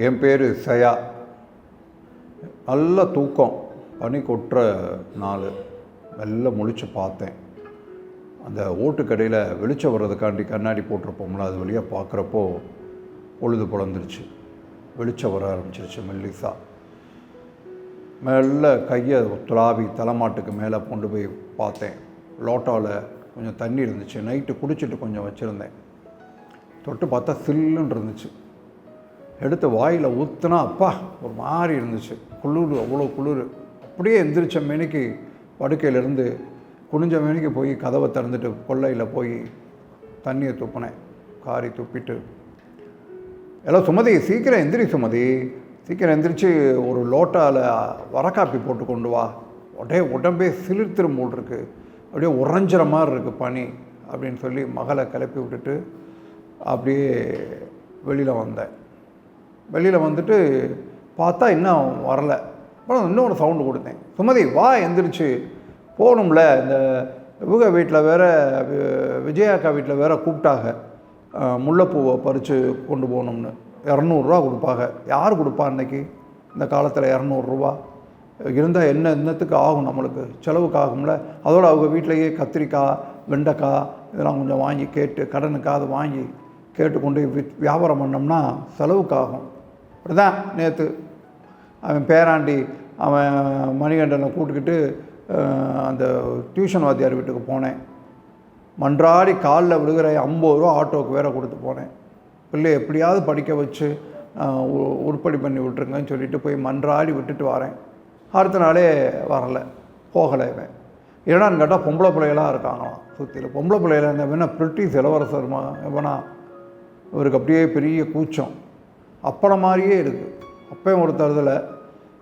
என் பேர் சயா. நல்ல தூக்கம், பனி கொட்டுற நாள். மெல்ல முழிச்சு பார்த்தேன். அந்த ஓட்டுக்கடையில் வெளிச்சம் வர்றதுக்காண்டி கண்ணாடி போட்டிருப்போம்ல, அது வழியாக பார்க்குறப்போ பொழுது புலந்துருச்சு. வெளிச்சம் வர ஆரம்பிச்சிருச்சு மெல்லிசா. மெல்ல கையை துளாவி தலைமாட்டுக்கு மேலே கொண்டு போய் பார்த்தேன். லோட்டாவில் கொஞ்சம் தண்ணி இருந்துச்சு. நைட்டு குடிச்சிட்டு கொஞ்சம் வச்சுருந்தேன். தொட்டு பார்த்தா சில்லுன்னு இருந்துச்சு. எடுத்து வாயில் ஊற்றுனா அப்பா ஒரு மாதிரி இருந்துச்சு. குளிர், அவ்வளோ குளிர். அப்படியே எந்திரிச்ச மேனிக்கு படுக்கையிலேருந்து குனிஞ்ச மேனிக்கு போய் கதவை திறந்துட்டு கொல்லையில் போய் தண்ணியை துப்பினேன். காரி துப்பிட்டு, எல்லாம் சுமதி சீக்கிரம் எந்திரி, சுமதி சீக்கிரம் எந்திரிச்சு ஒரு லோட்டாவில் வரக்காப்பி போட்டு கொண்டு வா, உடம்பே சிலிர்த்திரும் போல் இருக்கு, அப்படியே உறைஞ்சிற மாதிரி இருக்குது பனி அப்படின்னு சொல்லி மகளை கிளப்பி விட்டுட்டு அப்படியே வெளியில் வந்தேன். வெளியில் வந்துட்டு பார்த்தா இன்னும் வரலை. அப்புறம் இன்னொரு சவுண்டு கொடுத்தேன், சுமதி வா எந்திரிச்சு போகணும்ல, இந்த இவங்க வீட்டில் வேறு விஜயாக்கா வீட்டில் வேறு கூப்பிட்டாங்க முல்லைப்பூவை பறித்து கொண்டு போகணும்னு. 200 கொடுப்பாங்க. யார் கொடுப்பா அன்னைக்கு இந்த காலத்தில் 200 இருந்தால் என்னத்துக்கு ஆகும், நம்மளுக்கு செலவுக்கு ஆகும்ல. அதோடு அவங்க வீட்டிலையே கத்திரிக்காய், வெண்டைக்காய் இதெல்லாம் கொஞ்சம் வாங்கி கேட்டு கடனுக்காக வாங்கி கேட்டு கொண்டு வியாபாரம் பண்ணோம்னா செலவுக்கு ஆகும். அப்படி தான் நேற்று அவன் பேராண்டி அவன் மணிகண்டனை கூட்டுக்கிட்டு அந்த டியூஷன் வாத்தியார் வீட்டுக்கு போனேன். மன்றாடி காலில் விழுகிற 50 ரூபா ஆட்டோவுக்கு வேற கொடுத்து போனேன். பிள்ளையை எப்படியாவது படிக்க வச்சு உருப்படி பண்ணி விட்டுருங்கன்னு சொல்லிட்டு போய் மன்றாடி விட்டுட்டு வரேன். அடுத்த நாளே வரலை, போகலை. இவன் என்னடான்னு கேட்டால் பொம்பளை பிள்ளைகளாக இருக்காங்களாம் சுற்றியில். பொம்பளை பிள்ளைகளாக இருந்தால் வேணா பிரிட்டிஷ் இளவரசர்மா வேணா. இவருக்கு அப்படியே பெரிய கூச்சம். அப்பனை மாதிரியே இருக்குது. அப்பையும் ஒரு தருதலை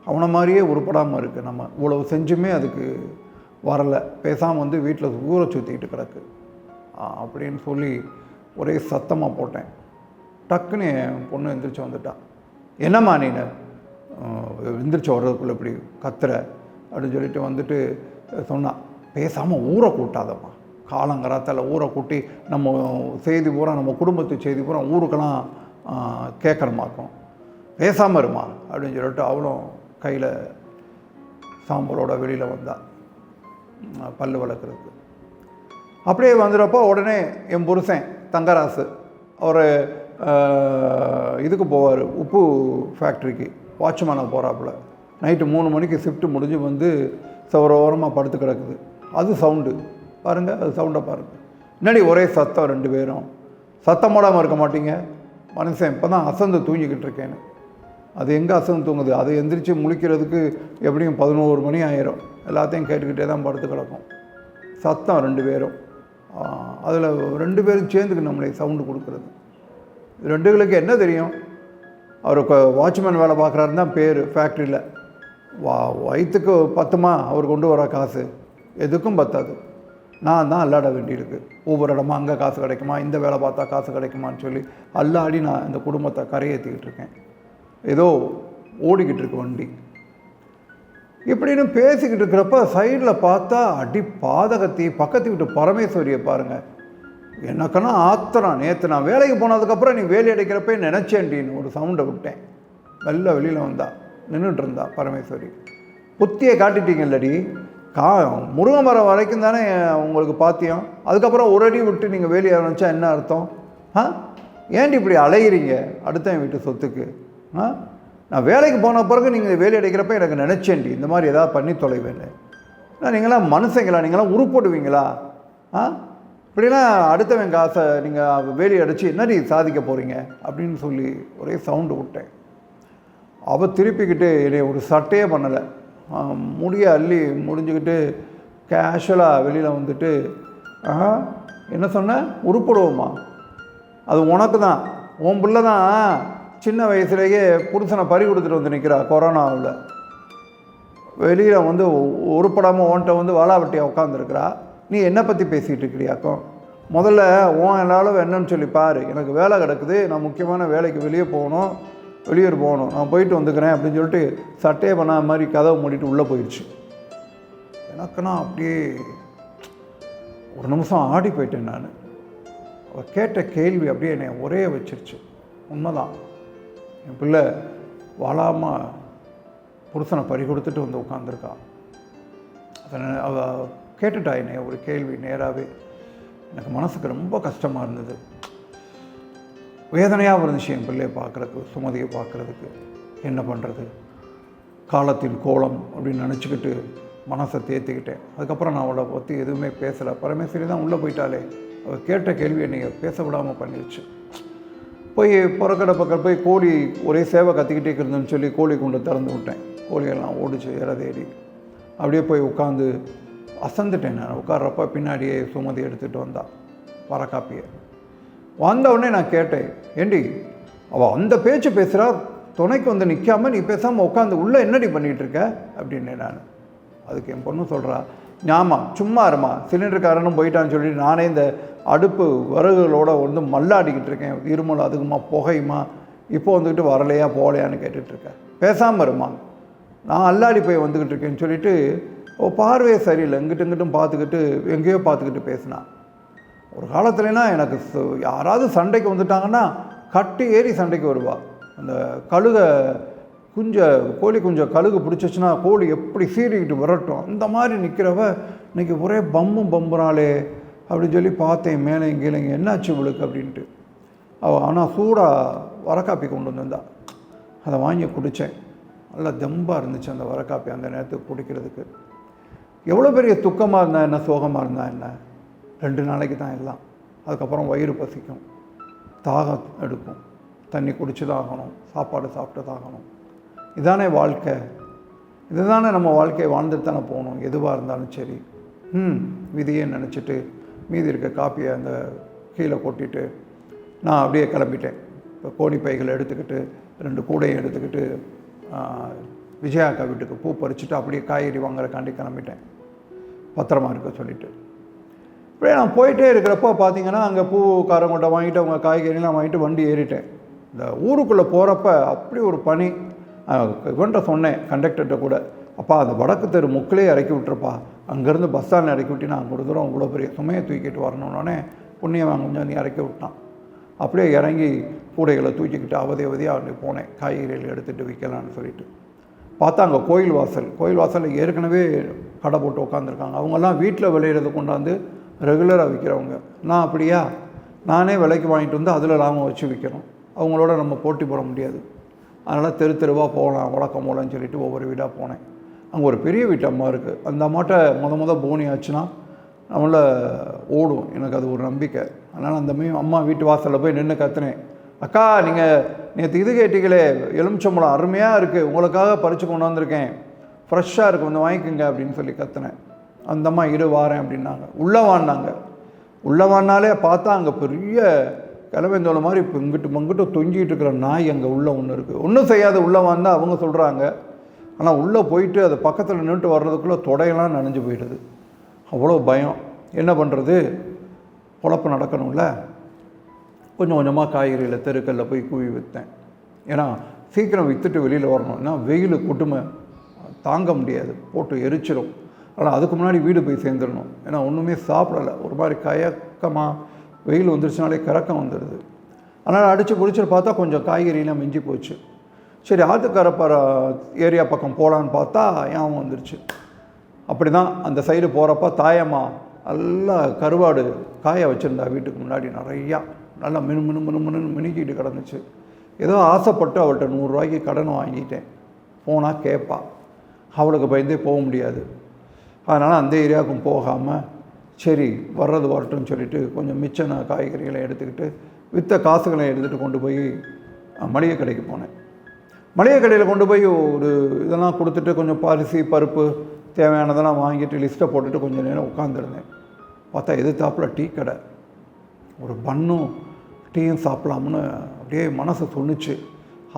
அவனை மாதிரியே உருப்படாமல் இருக்குது. நம்ம இவ்வளவு செஞ்சுமே அதுக்கு வரலை. பேசாமல் வந்து வீட்டில் ஊரை சுற்றிக்கிட்டு கிடக்கு அப்படின்னு சொல்லி ஒரே சத்தமாக போட்டேன். டக்குன்னு என் பொண்ணு எந்திரிச்சு வந்துட்டான். என்னம்மா நீ எந்திரிச்சு வர்றதுக்குள்ளே இப்படி கத்துற அப்படின்னு சொல்லிட்டு வந்துட்டு சொன்னான், பேசாமல் ஊரை கூட்டாதம்மா, காலங்கராத்தில் ஊரை கூட்டி நம்ம செய்தி பூரா, நம்ம குடும்பத்து செய்தி பூரா ஊருக்கெல்லாம் கேட்குறமாக்கும், பேசாமல் இருமா அப்படின்னு சொல்லிட்டு அவளும் கையில் சாம்பலோட வெளியில் வந்தாள் பல்லு வளர்க்குறதுக்கு. அப்படியே வந்துடுறப்போ உடனே என் புருஷன் தங்கராசு அவர் இதுக்கு போவார், உப்பு ஃபேக்ட்ரிக்கு வாட்ச்மேனாக போகிறாப்புல. நைட்டு 3 மணிக்கு ஷிஃப்ட்டு முடிஞ்சு வந்து ஓரமாக படுத்து கிடக்குது. அது சவுண்டு பாருங்கள், அது சவுண்டை பாருங்கள். முன்னாடி ஒரே சத்தம், 2 பேரும் சத்தம் போடாமல் இருக்க மாட்டீங்க. மனுஷன் இப்போ தான் அசந்து தூங்கிக்கிட்டு இருக்கேன்னு. அது எங்கே அசந்து தூங்குது, அதை எந்திரிச்சு முழிக்கிறதுக்கு எப்படியும் 11 மணி ஆயிரும். எல்லாத்தையும் கேட்டுக்கிட்டே தான் படுத்து கிடக்கும். சத்தம் 2 பேரும். அதில் 2 பேரும் சேர்ந்துக்கு நம்மளே சவுண்டு கொடுக்குறது. 2களுக்கு என்ன தெரியும், அவர் வாட்ச்மேன் வேலை பார்க்குறாருன்னு தான் பேர் ஃபேக்ட்ரியில். வயிற்றுக்கு பத்துமா அவர் கொண்டு வர காசு? எதுக்கும் பத்தாது. நான் தான் அல்லாட வேண்டியிருக்கு. ஒவ்வொரு இடமா அங்கே காசு கிடைக்குமா, இந்த வேலை பார்த்தா காசு கிடைக்குமான்னு சொல்லி அல்லாடி நான் இந்த குடும்பத்தை கரையேற்றிக்கிட்டு இருக்கேன். ஏதோ ஓடிக்கிட்டு இருக்கு வண்டி. இப்படின்னு பேசிக்கிட்டு இருக்கிறப்ப சைடில் பார்த்தா அடி பாதகத்தி பக்கத்து வீட்டு பரமேஸ்வரியை பாருங்கள். எனக்குன்னா ஆத்திரம். நேற்று நான் வேலைக்கு போனதுக்கப்புறம் நீ வேலை அடைக்கிறப்ப நினச்சேன்டின்னு ஒரு சவுண்டை விட்டேன். வெளியில் வந்தா நின்றுட்டு இருந்தா பரமேஸ்வரி. புத்தியை காட்டிட்டீங்கல்லடி, முருங்கை மரம் வரைக்கும் தானே உங்களுக்கு பாத்தியம், அதுக்கப்புறம் ஒரு அடி விட்டு நீங்கள் வேலையை நினச்சா என்ன அர்த்தம்? ஏன்டி இப்படி அலைகிறீங்க அடுத்த வீட்டு சொத்துக்கு? நான் வேலைக்கு போன பிறகு நீங்கள் வேலை அடைக்கிறப்ப எனக்கு நினச்சேன்டி இந்த மாதிரி ஏதாவது பண்ணி தொலைவேன்னு. நீங்களாம் மனுஷங்களா? நீங்களாம் உருப்போடுவீங்களா? இப்படிலாம் அடுத்தவன் காசை நீங்கள் வேலையை அடித்து என்னடி சாதிக்க போகிறீங்க அப்படின்னு சொல்லி ஒரே சவுண்டு விட்டேன். அவள் திருப்பிக்கிட்டு என்னை ஒரு சட்டையே பண்ணலை, முடிய அள்ளி முடிஞ்சுக்கிட்டு கேஷுவலாக வெளியில் வந்துட்டு, என்ன சொன்ன, உருப்படுவோமா? அது உனக்கு தான், உன் பிள்ளை தான் சின்ன வயசுலேயே புருஷனை பறி கொடுத்துட்டு வந்து நிற்கிறா கொரோனாவில். வெளியில் வந்து உருப்படாமல் ஓன்ட்ட வந்து வாழாவட்டியாக உட்காந்துருக்கிறா. நீ என்னை பற்றி பேசிகிட்டு இருக்கிறியாக்கும்? முதல்ல என்னாலும் என்னன்னு சொல்லி பாரு. எனக்கு வேலை கிடக்குது, நான் முக்கியமான வேலைக்கு வெளியூர் போகணும், நான் போயிட்டு வந்துக்கிறேன் அப்படின்னு சொல்லிட்டு சட்டையே பண்ண மாதிரி கதவை மூடிட்டு உள்ளே போயிடுச்சு. எனக்குன்னா அப்படியே ஒரு நிமிஷம் ஆடி போயிட்டேன் நான். அவள் கேட்ட கேள்வி அப்படியே என்னை ஒரே வச்சிருச்சு. உண்மைதான், என் பிள்ளை வாழாமல் புருஷனை பறி கொடுத்துட்டு வந்து உட்காந்துருக்கா. அதை அவள் கேட்டுட்டா என்னை ஒரு கேள்வி நேராகவே. எனக்கு மனசுக்கு ரொம்ப கஷ்டமாக இருந்தது, வேதனையாக இருந்துச்சு என் பிள்ளையை பார்க்குறதுக்கு, சுமதியை பார்க்குறதுக்கு. என்ன பண்ணுறது, காலத்தின் கோலம் அப்படின்னு நினச்சிக்கிட்டு மனசை தேர்த்திக்கிட்டேன். அதுக்கப்புறம் நான் அவளை பற்றி எதுவுமே பேசலை. பரமேஸ்வரி தான் உள்ளே போயிட்டாலே, அவள் கேட்ட கேள்வியை நீங்கள் பேச விடாமல் பண்ணிடுச்சு. போய் புறக்கடை பக்கம் போய் கோழி ஒரே சேவை கத்திக்கிட்டே இருந்தேன்னு சொல்லி கோழி கொண்டு திறந்து விட்டேன். கோழியெல்லாம் ஓடிச்சு இற தேடி. அப்படியே போய் உட்காந்து அசந்துட்டேன். நான் உட்கார்றப்ப பின்னாடியே சுமதி எடுத்துகிட்டு வந்தா வரக்காப்பியை. வந்தவுடனே நான் கேட்டேன், ஏண்டி அவள் அந்த பேச்சு பேசுகிறா, துணைக்கு வந்து நிற்காமல் நீ பேசாமல் உட்காந்து உள்ளே என்னடி பண்ணிகிட்ருக்க அப்படின்னு. நான் அதுக்கு என் பொண்ணு சொல்கிறா, ஞாமா சும்மா இருமா, சிலிண்டருக்காரனும் போயிட்டான்னு சொல்லிட்டு நானே இந்த அடுப்பு விறகுகளோடு வந்து மல்லாடிக்கிட்டு இருக்கேன், இருமல் அதுக்குமா புகையுமா, இப்போ வந்துக்கிட்டு வரலையா போகலையான்னு கேட்டுட்ருக்கேன், பேசாமல் இருமா, நான் அல்லாடி போய் வந்துக்கிட்டு இருக்கேன்னு சொல்லிவிட்டு பார்வையே சரியில்லை, இங்கிட்டு இங்கிட்டும் பார்த்துக்கிட்டு எங்கேயோ பார்த்துக்கிட்டு பேசினான். ஒரு காலத்துலனா எனக்கு யாராவது சண்டைக்கு வந்துட்டாங்கன்னா கட்டி ஏறி சண்டைக்கு வருவாள். அந்த கழுகை கோழி குஞ்சம் கழுகு பிடிச்சிச்சுன்னா கோழி எப்படி சீறிக்கிட்டு விரட்டும், அந்த மாதிரி நிற்கிறவ இன்றைக்கி ஒரே பம்புறாளே அப்படின்னு சொல்லி பார்த்தேன். மேலே கீழே என்னாச்சு இவளுக்கு அப்படின்ட்டு. அவள் ஆனால் சூடாக வரக்காப்பி கொண்டு வந்திருந்தா, அதை வாங்கி குடித்தேன். நல்லா தெம்பாக இருந்துச்சு அந்த வரக்காப்பி அந்த நேரத்துக்கு குடிக்கிறதுக்கு. எவ்வளோ பெரிய துக்கமாக இருந்தால் என்ன, சோகமாக இருந்தால் என்ன, 2 நாளைக்கு தான் எல்லாம். அதுக்கப்புறம் வயிறு பசிக்கும், தாகம் எடுக்கும், தண்ணி குடிச்சு தான் ஆகணும், சாப்பாடு சாப்பிட்டு தான் ஆகணும். இதானே வாழ்க்கை, இதுதானே நம்ம வாழ்க்கையை வாழ்ந்துட்டு தானே போகணும் எதுவாக இருந்தாலும் சரி. விதியே நினச்சிட்டு மீதி இருக்க காப்பியை அந்த கீழே கொட்டிட்டு நான் அப்படியே கிளம்பிட்டேன். இப்போ கோணி பைகளை எடுத்துக்கிட்டு 2 கூடையை எடுத்துக்கிட்டு விஜயாக்கா வீட்டுக்கு பூ பறிச்சுட்டு அப்படியே காய்கறி வாங்குறக்காண்டி கிளம்பிட்டேன், பத்திரமா இருக்க சொல்லிவிட்டு. இப்படியே நான் போயிட்டே இருக்கிறப்போ பார்த்தீங்கன்னா அங்கே பூக்காரங்கிட்ட வாங்கிட்டு அவங்க காய்கறிலாம் வாங்கிட்டு வண்டி ஏறிட்டேன். இந்த ஊருக்குள்ளே போகிறப்ப அப்படி ஒரு பனி. இவன்ட்ட சொன்னேன் கண்டக்டர்கிட்ட கூட, அப்பா அந்த வடக்கு தெரு முக்கிலே இறக்கி விட்டுருப்பா, அங்கேருந்து பஸ் ஸ்டாண்டில் இறக்கி விட்டு நான் ஒரு தூரம் இவ்வளோ பெரிய சுமையை தூக்கிட்டு வரணுன்னே புண்ணியவன் கொஞ்சம் நீ இறக்கி விட்டான். அப்படியே இறங்கி கூடைகளை தூக்கிக்கிட்டு அவதியாக அப்படி போனேன், காய்கறிகள் எடுத்துகிட்டு விற்கலான்னு சொல்லிட்டு. பார்த்தா அங்கே கோயில் வாசலில் ஏற்கனவே கடை போட்டு உட்காந்துருக்காங்க. அவங்கெல்லாம் வீட்டில் விளையிறது கொண்டாந்து ரெகுலராக விற்கிறவங்க. நான் அப்படியா, நானே விலைக்கு வாங்கிட்டு வந்து அதில் லாபம் வச்சு விற்கிறோம், அவங்களோட நம்ம போட்டி போட முடியாது. அதனால் தெருவாக போகலாம் வழக்கம் போலன்னு சொல்லிட்டு ஒவ்வொரு வீடாக போனேன். அங்கே ஒரு பெரிய வீட்டு அம்மா இருக்குது. அந்த அம்மாட்ட முத போனி ஆச்சுன்னா நம்மள ஓடும், எனக்கு அது ஒரு நம்பிக்கை. அதனால் அந்த அம்மா வீட்டு வாசலில் போய் நின்று கத்துனேன், அக்கா நீங்கள் நேற்று இது கேட்டீங்களே எலுமிச்சம்பழம் அருமையாக இருக்குது, உங்களுக்காக பறித்து கொண்டு வந்திருக்கேன், ஃப்ரெஷ்ஷாக இருக்குது, வந்து வாங்கிக்கோங்க அப்படின்னு சொல்லி கத்துனேன். அந்த அம்மா வாரேன் அப்படின்னாங்க. உள்ளே வானாலே பார்த்தா அங்கே பெரிய கிளவேந்தோலை மாதிரி இப்போ இங்கிட்டு தொங்கிட்டு இருக்கிற நாய் அங்கே உள்ளே ஒன்று இருக்குது. ஒன்றும் செய்யாத உள்ளே வந்தால் அவங்க சொல்கிறாங்க. ஆனால் உள்ளே போயிட்டு அது பக்கத்தில் நின்றுட்டு வர்றதுக்குள்ளே தொடையெல்லாம் நனைஞ்சு போயிடுது. அவ்வளோ பயம். என்ன பண்ணுறது, பொழப்பு நடக்கணும்ல. கொஞ்சம் கொஞ்சமாக காய்கறியில் தெருக்கல்ல போய் கூவி விற்றேன். ஏன்னா சீக்கிரம் விற்றுட்டு வெளியில் வரணும், ஏன்னா வெயில் குட்டுமை தாங்க முடியாது, போட்டு எரிச்சிடும். ஆனால் அதுக்கு முன்னாடி வீடு போய் சேர்ந்துடணும். ஏன்னா ஒன்றுமே சாப்பிடலை, ஒரு மாதிரி கயக்கமாக, வெயில் வந்துருச்சுனாலே கிறக்கம் வந்துடுது. அதனால் அடித்து பிடிச்சிட்டு பார்த்தா கொஞ்சம் காய்கறிலாம் மிஞ்சி போச்சு. சரி ஆத்துக்கரப்பற ஏரியா பக்கம் போகலான்னு பார்த்தா ஞாபகம் வந்துருச்சு. அப்படி தான் அந்த சைடு போகிறப்ப தாயம்மா நல்லா கருவாடு காய வச்சுருந்தா வீட்டுக்கு முன்னாடி நிறையா, நல்லா மினுன்னு மினுக்கிட்டு கிடந்துச்சு. ஏதோ ஆசைப்பட்டு அவள்கிட்ட 100 ரூபாய்க்கு கடன் வாங்கிட்டேன். போனால் கேட்பா, அவளுக்கு பயந்தே போக முடியாது. அதனால் அந்த ஏரியாவுக்கும் போகாமல் சரி வர்றது வரட்டும்னு சொல்லிவிட்டு கொஞ்சம் மிச்ச காய்கறிகளை எடுத்துக்கிட்டு விற்ற காசுகளை எடுத்துகிட்டு கொண்டு போய் மளிகை கடைக்கு போனேன். மளிகை கடையில் கொண்டு போய் ஒரு இதெல்லாம் கொடுத்துட்டு கொஞ்சம் அரிசி பருப்பு தேவையானதெல்லாம் வாங்கிட்டு லிஸ்ட்டை போட்டுட்டு கொஞ்சம் நேரம் உட்காந்துருந்தேன். பார்த்தா எதிர்த்தாப்பில் டீ கடை. ஒரு பன்னும் டீயும் சாப்பிட்லாம்னு அப்படியே மனசு சொன்னிச்சு.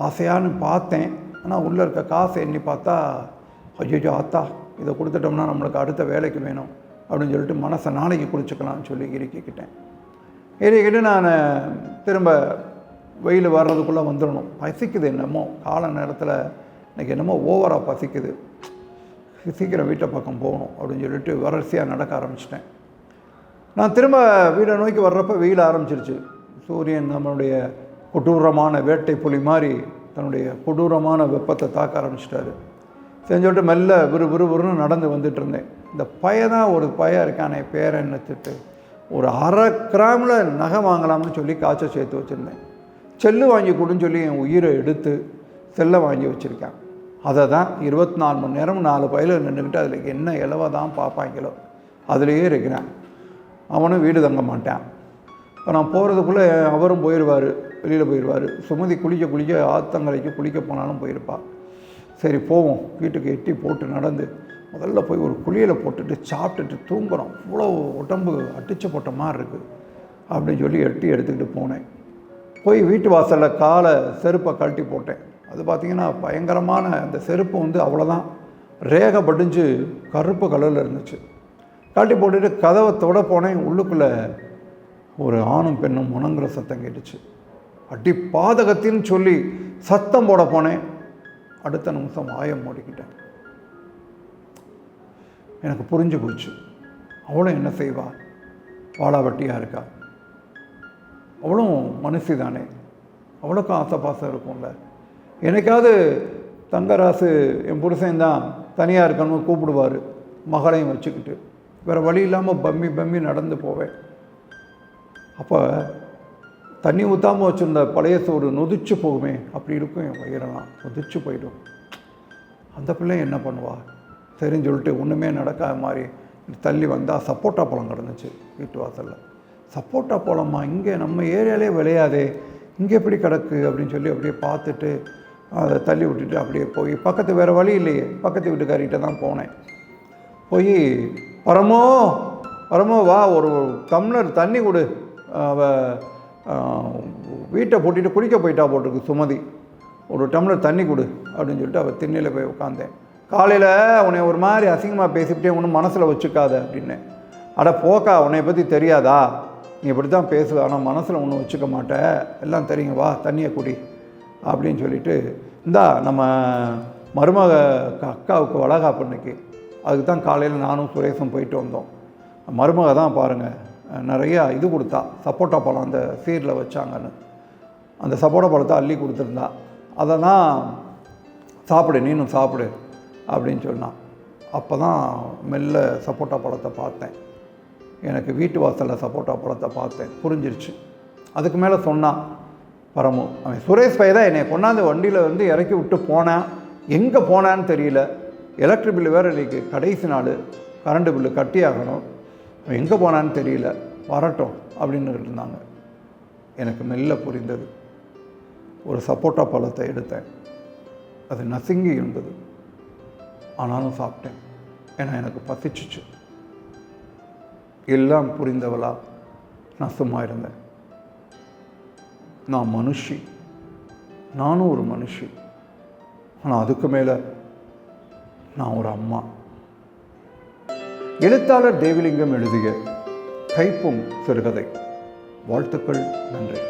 ஆசையான்னு பார்த்தேன். ஆனால் உள்ளே இருக்க காசை எண்ணி பார்த்தா ஐயோ ஆத்தா இதை கொடுத்துட்டோம்னா நம்மளுக்கு அடுத்த வேலைக்கு வேணும் அப்படின்னு சொல்லிட்டு மனசை நாளைக்கு குடிச்சுக்கலாம்னு சொல்லி இறுக்கிக்கிட்டு நான் திரும்ப வெயில் வர்றதுக்குள்ளே வந்துடணும். பசிக்குது என்னமோ, கால நேரத்தில் எனக்கு என்னமோ ஓவராக பசிக்குது, சீக்கிரம் வீட்டை பக்கம் போகணும் அப்படின்னு சொல்லிட்டு வரிசையாக நடக்க ஆரம்பிச்சிட்டேன். நான் திரும்ப வீடை நோக்கி வர்றப்ப வெயில் ஆரம்பிச்சிருச்சு. சூரியன் நம்மளுடைய கொடூரமான வேட்டை புலி மாதிரி தன்னுடைய கொடூரமான வெப்பத்தை தாக்க ஆரம்பிச்சிட்டாரு. செஞ்சுட்டு மெல்ல விறுவிறுன்னு நடந்து வந்துட்டு இருந்தேன். இந்த பையன் ஒரு பையன் இருக்கானே பேரன் வச்சுட்டு ஒரு 1/2 கிராமில் நகை வாங்கலாம்னு சொல்லி காய்ச்சல் சேர்த்து வச்சுருந்தேன். செல்லு வாங்கி கொடுன்னு சொல்லி என் உயிரை எடுத்து செல்லை வாங்கி வச்சுருக்கேன். அதை தான் 24 மணி நேரம் 4 பையில நின்றுக்கிட்டு அதில் என்ன இலவை தான் பார்ப்பாங்களோ அதுலேயே இருக்கிறேன். அவனும் வீடு தங்க மாட்டான். இப்போ நான் போகிறதுக்குள்ளே அவரும் போயிடுவார், வெளியில் போயிடுவார். சுமதி குளிக்க ஆத்தங்கரைக்கு குளிக்க போனாலும் போயிருப்பாள். சரி போவோம், வீட்டுக்கு எட்டி போட்டு நடந்து முதல்ல போய் ஒரு குளியலை போட்டுட்டு சாப்பிட்டுட்டு தூங்குறோம். இவ்வளோ உடம்பு அடிச்சு போட்ட மாதிரி இருக்குது அப்படின்னு சொல்லி எட்டி எடுத்துக்கிட்டு போனேன். போய் வீட்டு வாசலில் காலை செருப்பை கழட்டி போட்டேன். அது பார்த்திங்கன்னா பயங்கரமான அந்த செருப்பு அவ்வளோதான் ரேகை படிஞ்சு கருப்பு கலரில் இருந்துச்சு. கழட்டி போட்டுட்டு கதவை தொட போனேன். உள்ளுக்குள்ளே ஒரு ஆணும் பெண்ணும் முணங்குற சத்தம் கேட்டுச்சு. அடி பாதகத்தின்னு சொல்லி சத்தம் போட போனேன். அடுத்த நிமிஷம் வாயம் மூடிக்கிட்டேன். எனக்கு புரிஞ்சு போச்சு, அவளும் என்ன செய்வா, வாழாவட்டியாக இருக்கா, அவளும் மனுஷி தானே, அவளுக்கும் ஆசை பாசம் இருக்கும்ல. எனக்காவது தங்கராசு என் புருஷன் தான் தனியாக இருக்கணும்னு கூப்பிடுவார், மகளையும் வச்சுக்கிட்டு. வேறு வழி இல்லாமல் பம்மி நடந்து போவேன். அப்போ தண்ணி ஊற்றாமல் வச்சுருந்த பழைய சோறு நொதிச்சு போகுமே, அப்படி இருக்கும் என் வயிறெல்லாம் நொதிச்சு போயிடும். அந்த பிள்ளை என்ன பண்ணுவா சரின்னு சொல்லிட்டு ஒன்றுமே நடக்காத மாதிரி தள்ளி வந்தால் சப்போட்டா பழம் கிடந்துச்சு வீட்டு வாசலில். சப்போட்டா பழமா, இங்கே நம்ம ஏரியாலே விளையாதே, இங்கே எப்படி கிடக்கு அப்படின்னு சொல்லி அப்படியே பார்த்துட்டு அதை தள்ளி விட்டுட்டு அப்படியே போய் பக்கத்து வேறு வழி இல்லையே, பக்கத்து வீட்டுக்காரிகிட்ட தான் போனேன். போய் பரமோ வா, ஒரு டம்ளர் தண்ணி கொடு, வீட்டை போட்டிட்டு குளிக்க போயிட்டா போட்டிருக்கு சுமதி, ஒரு டம்ளர் தண்ணி கொடு அப்படின்னு சொல்லிட்டு அவள் திண்ணையில் போய் உட்காந்தேன். காலையில் உன்னை ஒரு மாதிரி அசிங்கமாக பேசிவிட்டே ஒன்றும் மனசில் வச்சுக்காத அப்படின்னு. அட போக்கா, உன்னை பற்றி தெரியாதா, நீ இப்படி தான் பேசுவ, ஆனால் மனசில் ஒன்றும் வச்சுக்க மாட்டேன், எல்லாம் தெரியுங்க, வா தண்ணியை குடி அப்படின்னு சொல்லிவிட்டு, இந்தா நம்ம மருமக அக்காவுக்கு வளகாப்பு இன்னைக்கு, அதுக்கு தான் காலையில் நானும் சுரேஷும் போயிட்டு வந்தோம். மருமக தான் பாருங்கள் நிறையா இது கொடுத்தா, சப்போட்டா பழம் அந்த சீரில் வச்சாங்கன்னு, அந்த சப்போட்டா பழத்தை அள்ளி கொடுத்துருந்தா, அதை தான் சாப்பிடு, நீனும் சாப்பிடு அப்படின்னு சொன்னான். அப்போ தான் மெல்ல சப்போட்டா பழத்தை பார்த்தேன். எனக்கு வீட்டு வாசலில் சப்போட்டா பழத்தை பார்த்தேன், புரிஞ்சிருச்சு. அதுக்கு மேலே சொன்னான் பரமு, அவன் சுரேஷ் பையன் தான் என்னை கொண்டாந்து வண்டியில் இறக்கி விட்டு போனான், எங்கே போனான்னு தெரியல, எலக்ட்ரிக் பில்லு வேறு இன்றைக்கி கடைசி நாள், கரண்ட்டு பில்லு கட்டியாகணும், அவன் எங்கே போனான்னு தெரியல, வரட்டும் அப்படின்னு இருந்தாங்க. எனக்கு மெல்ல புரிந்தது. ஒரு சப்போட்டா பழத்தை எடுத்தேன், அது நசுங்கி இருந்தது, ஆனாலும் சாப்பிட்டேன். ஏன்னா எனக்கு பசிச்சிச்சு. எல்லாம் புரிந்தவளா நான் சும்மா இருந்தேன். நான் மனுஷி, நானும் ஒரு மனுஷி, ஆனால் அதுக்கு மேலே நான் ஒரு அம்மா. எழுத்தாளர் தேவிலிங்கம் எழுதிய கைப்பும் சிறுகதை. வாழ்த்துக்கள், நன்றி.